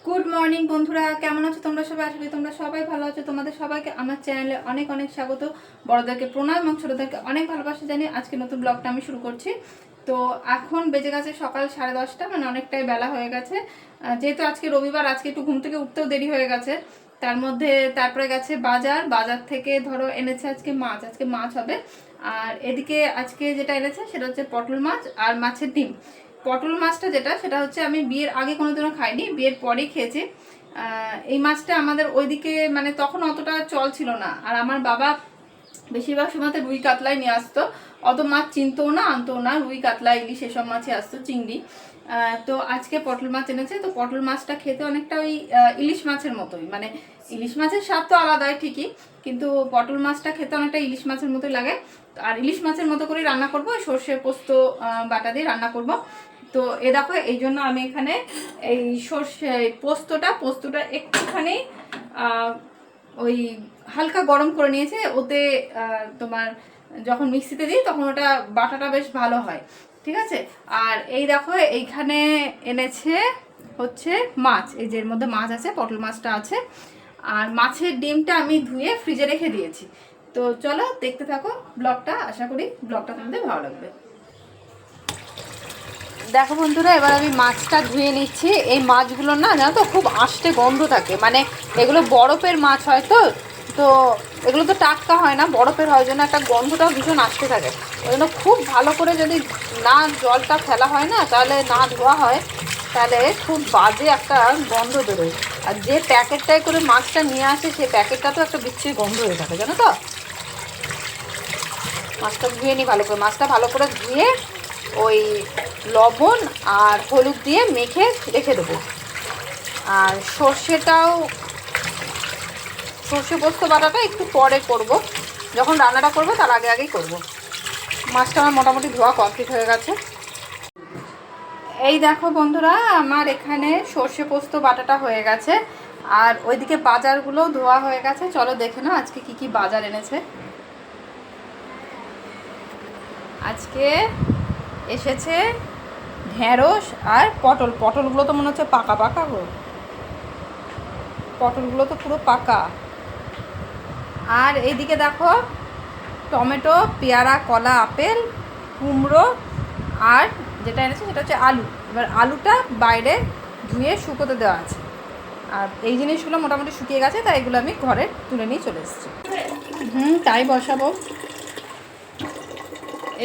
Good morning বন্ধুরা, কেমন আছো তোমরা সবাই? আশা করি তোমরা সবাই ভালো আছো। তোমাদের সবাইকে আমার চ্যানেলে অনেক অনেক স্বাগত। বড়দেরকে প্রণাম এবং ছোটদেরকে অনেক ভালোবাসা জানিয়ে আজকে নতুন ব্লগটা আমি শুরু করছি। তো এখন বেজে গেছে সকাল 10:30, মানে অনেকটাই বেলা হয়ে গেছে। যেহেতু আজকে রবিবার, আজকে একটু ঘুম থেকে উঠতেও দেরি হয়ে গেছে। তার মধ্যে তারপরে গেছে বাজার থেকে ধরো এনেছে আজকে মাছ হবে। আর এদিকে আজকে যেটা এনেছে সেটা হচ্ছে পটল মাছ আর মাছের ডিম। পটল মাছটা সেটা হচ্ছে আমি বিয়ের আগে কোনোদিনও খাইনি, বিয়ের পরেই খেয়েছি। এই মাছটা আমাদের ওইদিকে মানে তখন অতটা চল ছিল না। আর আমার বাবা বেশিরভাগ সময়তে রুই কাতলাই নিয়ে আসতো, অত মাছ চিনতেও না আনতেও না, রুই কাতলা ইলিশ এসব মাছই আসতো, চিংড়ি। তো আজকে পটল মাছ এনেছে। তো পটল মাছটা খেতে অনেকটা ওই ইলিশ মাছের মতোই, মানে ইলিশ মাছের স্বাদ তো আলাদাই ঠিকই, কিন্তু পটল মাছটা খেতে অনেকটা ইলিশ মাছের মতোই লাগে। আর ইলিশ মাছের মতো করে রান্না করবো, সর্ষে পোস্ত বাটা দিয়ে রান্না করব। তো এ দেখো, এই জন্য আমি এখানে এই সর্ষে পোস্তটা একটুখানি ওই হালকা গরম করে নিয়েছে। ওতে তোমার যখন মিক্সিতে দিই তখন ওটা বাটাটা বেশ ভালো হয়, ঠিক আছে। আর এই দেখো, এইখানে এনেছে হচ্ছে মাছ, এই যে এর মধ্যে মাছ আছে, পটল মাছটা আছে। আর মাছের ডিমটা আমি ধুয়ে ফ্রিজে রেখে দিয়েছি। তো চলো দেখতে থাকো ব্লগটা, আশা করি ব্লগটা তোমাদের ভালো লাগবে। দেখো বন্ধুরা, এবার আমি মাছটা ধুয়ে নিচ্ছি। এই মাছগুলো না জানো তো খুব আষ্টে গন্ধ থাকে, মানে এগুলো বরফের মাছ হয় তো, তো এগুলো তো টাটকা হয় না, বরফের হয় জন্য একটা গন্ধটাও ভীষণ আষ্টে থাকে। ওই জন্য খুব ভালো করে যদি না জলটা ফেলা হয় না, তাহলে না ধোয়া হয়, তাহলে খুব বাজে একটা গন্ধ বেরোয়। আর যে প্যাকেটটায় করে মাছটা নিয়ে আসে সেই প্যাকেটটা তো একটা বিচ্ছিরি গন্ধ হয়ে থাকে, জানো তো। মাছটা ধুয়ে নিই ভালো করে, মাছটা ভালো করে ধুয়ে ওই লবণ আর হলুদ দিয়ে মেখে রেখে দেবো। আর সর্ষে পোস্ত বাটাটা একটু পরে করব, যখন রান্নাটা করব তার আগেই করব। মাছটা আমার মোটামুটি ধোয়া কমপ্লিট হয়ে গেছে। এই দেখো বন্ধুরা, আমার এখানে সর্ষে পোস্ত বাটাটা হয়ে গেছে, আর ওইদিকে বাজারগুলোও ধোয়া হয়ে গেছে। চলো দেখে নাও আজকে কি কি বাজার এনেছে। আজকে এসেছে ঢেঁড়স আর পটলগুলো তো মনে হচ্ছে পাকা পাকা গো, পটলগুলো তো পুরো পাকা। আর এইদিকে দেখো টমেটো, পেয়ারা, কলা, আপেল, কুমড়ো, আর যেটা এনেছে সেটা হচ্ছে আলু। এবার আলুটা বাইরে ধুয়ে শুকোতে দেওয়া আছে। আর এই জিনিসগুলো মোটামুটি শুকিয়ে গেছে, তাই এগুলো আমি ঘরে তুলে নিয়ে চলে এসেছি। তাই বসাবো।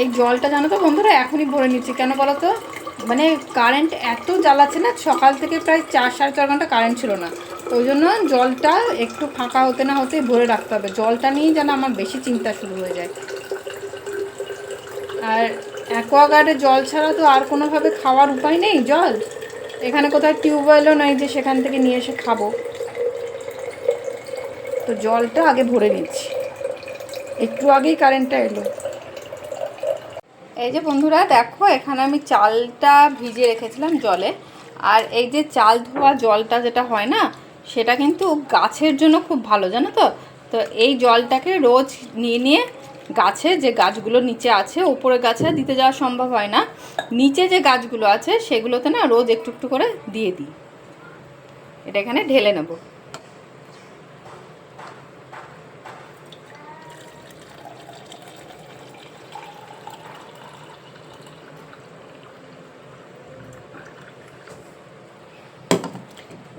এই জলটা জানো তো বন্ধুরা এখনই ভরে নিচ্ছি, কেন বলো তো, মানে কারেন্ট এত জ্বালাচ্ছে না, সকাল থেকে প্রায় 4-4.5 ঘন্টা কারেন্ট ছিল না। তো ওই জন্য জলটা একটু ফাঁকা হতে না হতে ভরে রাখতে হবে। জলটা নিয়েই যেন আমার বেশি চিন্তা শুরু হয়ে যায়। আর অ্যাকোয়াগার্ডে জল ছাড়া তো আর কোনোভাবে খাওয়ার উপায় নেই। জল এখানে কোথাও টিউবওয়েলও নেই যে সেখান থেকে নিয়ে এসে খাবো। তো জলটা আগে ভরে নিচ্ছি, একটু আগেই কারেন্টটা এলো। এই যে বন্ধুরা দেখো, এখানে আমি চালটা ভিজিয়ে রেখেছিলাম জলে। আর এই যে চাল ধোয়া জলটা যেটা হয় না, সেটা কিন্তু গাছের জন্য খুব ভালো, জানো তো। তো এই জলটাকে রোজ নিয়ে নিয়ে গাছে, যে গাছগুলো নিচে আছে, উপরে গাছে দিতে যাওয়া সম্ভব হয় না, নিচে যে গাছগুলো আছে সেগুলোতে না রোজ একটু একটু করে দিয়ে দিই। এটা এখানে ঢেলে নেব।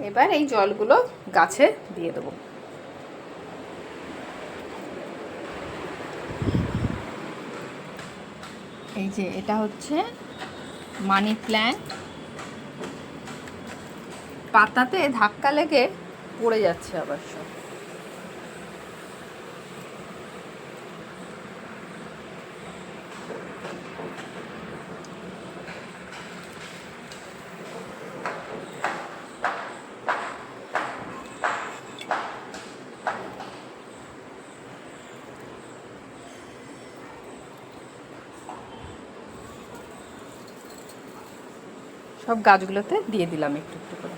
এবার এই জলগুলো গাছে দিয়ে দেবো। এই যে এটা হচ্ছে মানি প্ল্যান্ট, পাতাতে ধাক্কা লেগে পড়ে যাচ্ছে আবার সব। সব গাছগুলোতে দিয়ে দিলাম একটু একটু করে।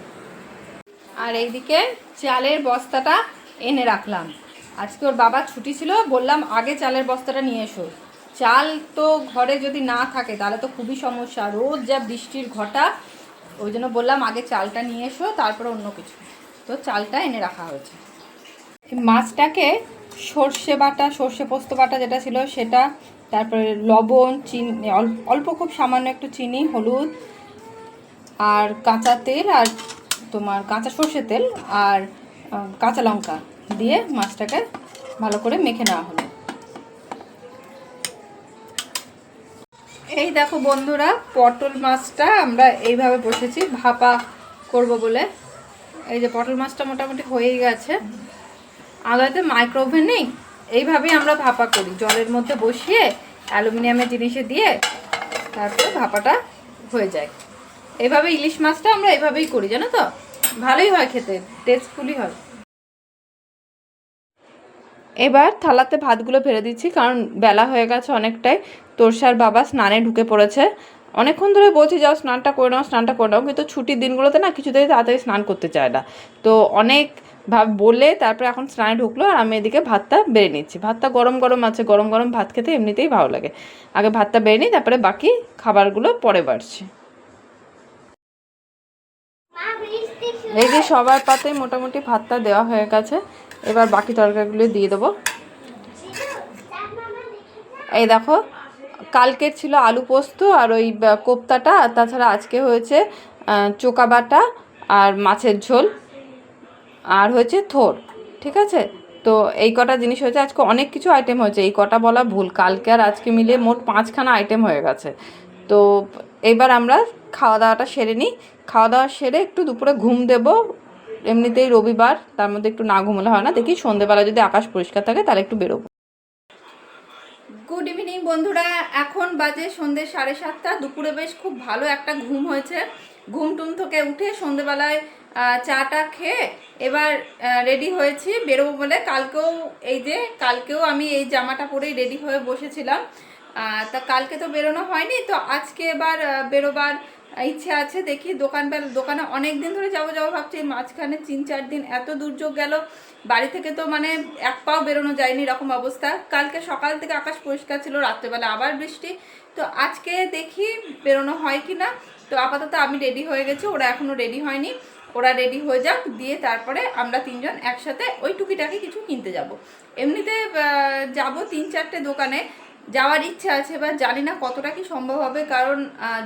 আর এইদিকে চালের বস্তাটা এনে রাখলাম। আজকে ওর বাবা ছুটি ছিল, বললাম আগে চালের বস্তাটা নিয়ে এসো। চাল তো ঘরে যদি না থাকে তাহলে তো খুবই সমস্যা, রোজ যা বৃষ্টির ঘটা, ওই জন্য বললাম আগে চালটা নিয়ে এসো, তারপরে অন্য কিছু। তো চালটা এনে রাখা হয়েছে। মাছটাকে সর্ষে বাটা, সর্ষে পোস্ত বাটা যেটা ছিল সেটা, তারপরে লবণ, চিনি, অল্প খুব সামান্য একটু চিনি, হলুদ আর কাঁচা তেল, আর তোমার কাঁচা সর্ষে তেল আর কাঁচা লঙ্কা দিয়ে মাছটাকে ভালো করে মেখে নেওয়া হলো। এই দেখো বন্ধুরা, পটল মাছটা আমরা এইভাবে বসেছি ভাপা করব বলে। এই যে পটল মাছটা মোটামুটি হয়েই গেছে। আলাদা মাইক্রো ওভেন নেই, এইভাবেই আমরা ভাপা করি, জলের মধ্যে বসিয়ে অ্যালুমিনিয়ামের জিনিসে দিয়ে তারপরে ভাপাটা হয়ে যায়। এইভাবে ইলিশ মাছটা আমরা এইভাবেই করি, জানো তো, ভালোই হয় খেতে, টেস্টফুলি হয়। এবার থালাতে ভাতগুলো ফেলে দিচ্ছি, কারণ বেলা হয়ে গেছে অনেকটাই। তোরসার বাবা স্নানে ঢুকে পড়েছে। অনেকক্ষণ ধরে বলছি যাও স্নানটা করে নাও, স্নানটা করে নাও, কিন্তু ছুটির দিনগুলোতে না কিছুতেই তাড়াতাড়ি স্নান করতে চায় না। তো অনেক বলে তারপরে এখন স্নানে ঢুকলো, আর আমি এদিকে ভাতটা বেড়ে নিচ্ছি। ভাতটা গরম গরম আছে, গরম গরম ভাত খেতে এমনিতেই ভালো লাগে। আগে ভাতটা বেড়ে নিই, তারপরে বাকি খাবারগুলো পরে বাড়ছি। এই যে সবার পাতেই মোটামুটি ভাতটা দেওয়া হয়ে গেছে, এবার বাকি তরকারিগুলো দিয়ে দেবো। এই দেখো, কালকের ছিল আলু পোস্ত আর ওই কোপ্তাটা, আর তাছাড়া আজকে হয়েছে চোকা বাটা আর মাছের ঝোল, আর হয়েছে থোর। ঠিক আছে, তো এই কটা জিনিস হয়েছে আজকে। অনেক কিছু আইটেম হয়েছে, এই কটা বলা ভুল, কালকে আর আজকে মিলিয়ে মোট 5খানা আইটেম হয়ে গেছে। তো এবার আমরা খাওয়া দাওয়াটা সেরে নিই। খাওয়া দাওয়া সেরে একটু দুপুরে ঘুম দেব, এমনিতেই রবিবার, তার মধ্যে একটু না ঘুমলে হয় না। দেখি সন্ধেবেলা যদি আকাশ পরিষ্কার থাকে তাহলে একটু বেরোবো। গুড ইভিনিং বন্ধুরা, এখন বাজে সন্ধ্যে 7:30। দুপুরে বেশ খুব ভালো একটা ঘুম হয়েছে। ঘুম টুম থেকে উঠে সন্ধেবেলায় চাটা খেয়ে এবার রেডি হয়েছি বেরোবো বলে। কালকেও আমি এই জামাটা পরেই রেডি হয়ে বসেছিলাম। তা কালকে তো বেরোনো হয়নি, তো আজকে এবার বেরোবার ইচ্ছে আছে। দেখি দোকানে অনেক দিন ধরে যাবো ভাবছি, মাঝখানে 3-4 দিন এত দুর্যোগ গেল, বাড়ি থেকে তো মানে এক পাও বেরোনো যায়নি, এরকম অবস্থা। কালকে সকাল থেকে আকাশ পরিষ্কার ছিল, রাত্রেবেলা আবার বৃষ্টি। তো আজকে দেখি বেরোনো হয় কি না। তো আপাতত আমি রেডি হয়ে গেছি, ওরা এখনও রেডি হয়নি। ওরা রেডি হয়ে যাক, দিয়ে তারপরে আমরা 3জন একসাথে ওই টুকিটাকি কিছু কিনতে যাব। এমনিতে যাব 3-4টে দোকানে, যাওয়ার ইচ্ছা আছে, এবার জানি না কতটা কি সম্ভব হবে, কারণ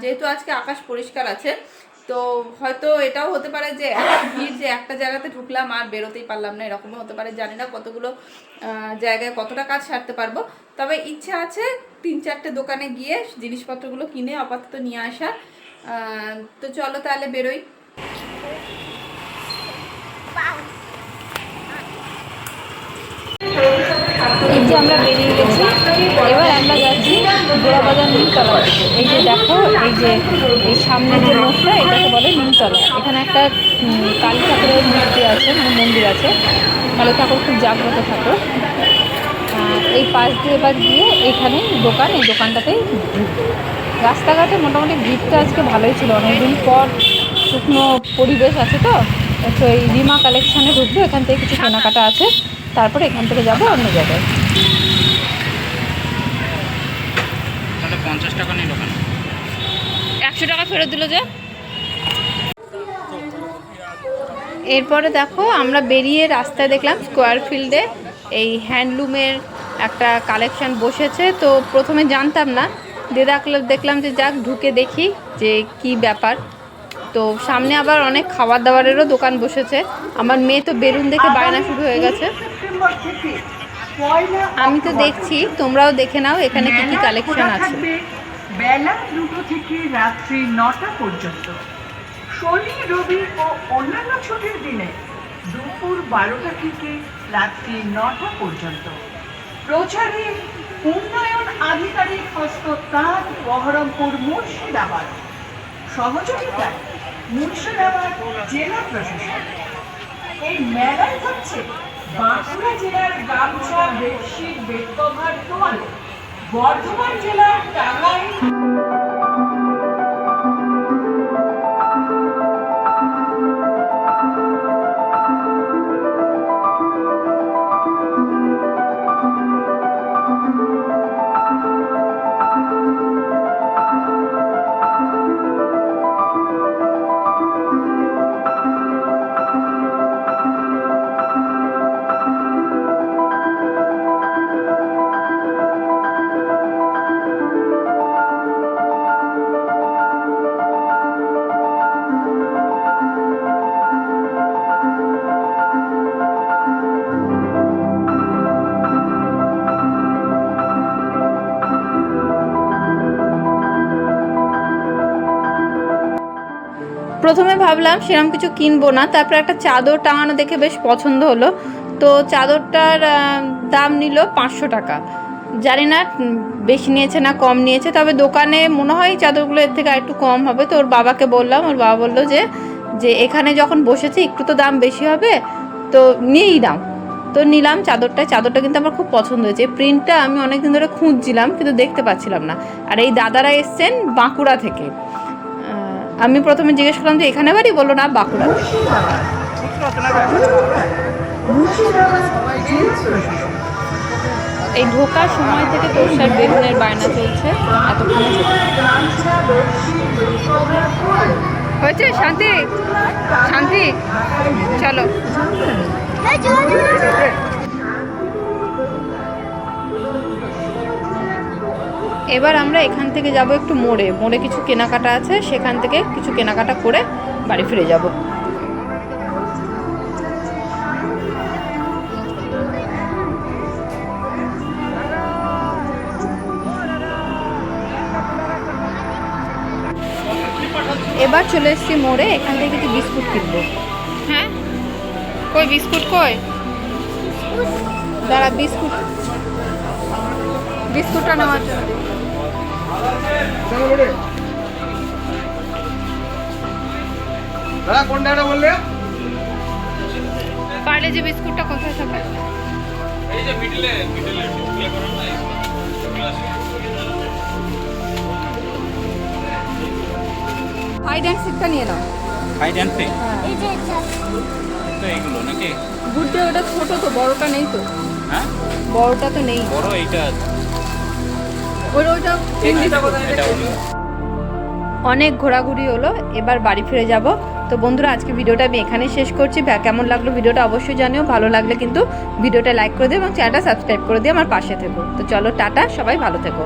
যেহেতু আজকে আকাশ পরিষ্কার আছে, তো হয়তো এটাও হতে পারে যে ভিড়, যে একটা জায়গাতে ঢুকলাম আর বেরোতেই পারলাম না, এরকমও হতে পারে। জানি না কতগুলো জায়গায় কতটা কাজ সারতে পারবো, তবে ইচ্ছা আছে 3-4টে দোকানে গিয়ে জিনিসপত্রগুলো কিনে আপাতত নিয়ে আসা। তো চলো তাহলে বেরোই। এই যে আমরা বেরিয়ে গেছি, এবার আমরা যাচ্ছি গোড়াবাজার নিমতলা। এই যে দেখো, এই সামনে যে মোড়টা, এটাকে বলে নিমতলা। এখানে একটা কালী ঠাকুরের মূর্তি আছে, মানে মন্দির আছে। কালী ঠাকুর খুব জাগ্রত ঠাকুর। এই পাশ দিয়ে এবার গিয়ে এখানে দোকান, এই দোকানটাতেই রাস্তাঘাটে মোটামুটি ভিড়টা আজকে ভালোই ছিল। অনেকদিন পর শুকনো পরিবেশ আছে, তো এই রিমা কালেকশানে ঢুকবো, এখান থেকে কিছু কেনাকাটা আছে, তারপরে এখান থেকে যাবো অন্য জায়গায়। 50 টাকা নিল কেন? 100 টাকা ফেরত দিল যে। এরপরে দেখো, আমরা বেরিয়ে রাস্তায় দেখলাম স্কোয়ার ফিল্ডে এই হ্যান্ডলুমের একটা কালেকশন বসেছে। তো প্রথমে জানতাম না, দিয়ে দেখলাম যে যাক ঢুকে দেখি যে কি ব্যাপার। তো সামনে আবার অনেক খাবার দাবারেরও দোকান বসেছে। আমার মেয়ে তো বেলুন দেখে বায়না শুরু হয়ে গেছে। আমি তো দেখছি, তোমরাও দেখে নাও এখানে কি কি কালেকশন আছে। বেলা 2টা থেকে রাত্রি 9টা পর্যন্ত। শনি, রবি ও অন্যান্য ছুটির দিনে দুপুর 12টা থেকে রাত্রি 9টা পর্যন্ত। প্রচারে উন্নয়ন আধিকারিক হস্ততাঁত, বহরমপুর, মুর্শিদাবাদ। সহযোগিতায় মুর্শিদাবাদ জেলা প্রশাসন। এই মেলায় হচ্ছে বাঁকুড়া জেলার গামছা, বেডশিট, বেড কভার, তোয়ালে, বর্ধমান জেলার টাঙ্গাইল। প্রথমে ভাবলাম সেরকম কিছু কিনবো না, তারপর একটা চাদর টাঙানো দেখে বেশ পছন্দ হলো। তো চাদরটার দাম নিল 500 টাকা। জানি না বেশি নিয়েছে না কম নিয়েছে, তবে দোকানে মনে হয় চাদরগুলো এর থেকে একটু কম হবে। তো ওর বাবাকে বললাম, ওর বাবা বললো যে এখানে যখন বসেছে একটু তো দাম বেশি হবে, তো নিয়েই নাও। তো নিলাম চাদরটা কিন্তু আমার খুব পছন্দ হয়েছে। এই প্রিন্টটা আমি অনেকদিন ধরে খুঁজছিলাম কিন্তু দেখতে পাচ্ছিলাম না। আর এই দাদারা এসছেন বাঁকুড়া থেকে। আমি প্রথমে জিজ্ঞেস করলাম যে এখানে বাড়ি, বললো না বাঁকুড়া। এই ঢোকার সময় থেকে তোরসার বেগুনের বায়না চলছে এতক্ষণে। হয়েছে শান্তি, শান্তি চলো। এবার আমরা এখান থেকে যাব একটু মোড়ে কিছু কেনাকাটা আছে, সেখান থেকে কিছু কেনাকাটা করে বাড়ি ফিরে যাব। এবার চলে এসেছি মোড়ে, এখান থেকে কিছু বিস্কুট কিনবো। হ্যাঁ কই বিস্কুট কই? দাঁড়া, বিস্কুটটা নেওয়ার জন্য পারলে যে বিস্কুটটা কোথায় থাকে? হাইড অ্যান্ড সিকটা নিয়ে নাও। হাইড অ্যান্ড সিক তো এইগুলো নাকি? বুদ্ধি ওটা ছোট তো, বড়টা নেই তো। হ্যাঁ বড়টা তো নেই, বড় এইটা আছে। ওইটা অনেক ঘোরাঘুরি হলো, এবার বাড়ি ফিরে যাব। তো বন্ধুরা আজকে ভিডিওটা আমি এখানেই শেষ করছি। কেমন লাগলো ভিডিওটা অবশ্যই জানিও। ভালো লাগলে কিন্তু ভিডিওটা লাইক করে দিও এবং চ্যানেলটা সাবস্ক্রাইব করে দিও, আমার পাশে থেকো। তো চলো টাটা, সবাই ভালো থেকো।